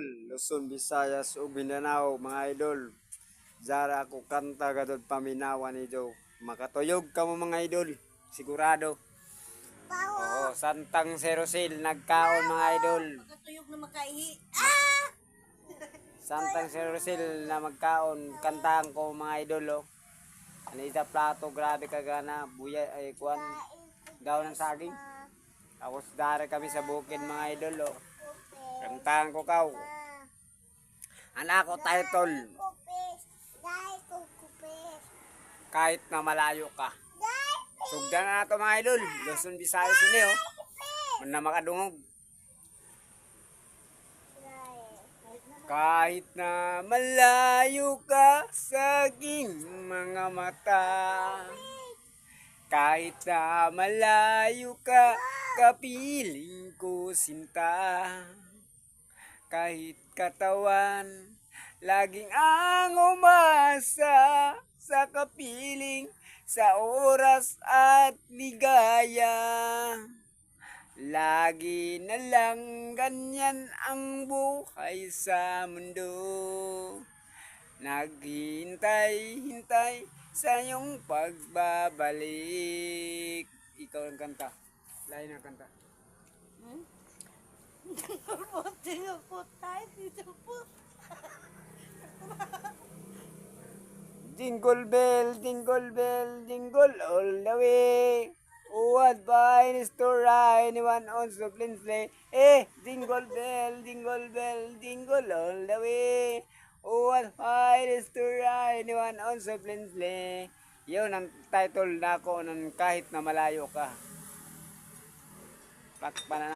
Luzon, Visayas ug Mindanao mga idol. Zara ako kanta gadod paminawan niyo. Makatuyog ka mo mga idol, sigurado. Oo, Santang Serosil nagkaon mga idol. Makatuyog na makaihi. Santang Serosil na magkaon kantahan ko mga idol oh. Anita plato grabe kagana buya ay kuan daw ng saging. Tapos dari kami sa bukid mga idol oh. Kantahan ko kaw. Anak ko title. Kahit na malayo ka. Sugdan na ito mga idol. Luzon, Visayas ini oh. Na makadungog. Kahit na malayo ka sa aking mga mata. Kahit na malayo ka, kapiling ko sinta. Kahit katawan, laging ang umasa sa kapiling, sa oras at ligaya. Lagi na lang ganyan ang buhay sa mundo. Naghihintay-hintay sa iyong pagbabalik. Ikaw ang kanta. Lain ang kanta. Buti nga po tayo dito po. Jingle bell, jingle all the way. What fine is to ride one on the plain sleigh. Jingle bell, jingle all the way. What fine is to ride one on the plain sleigh. Yun ang title na ako ng kahit na malayo ka. Pakpanan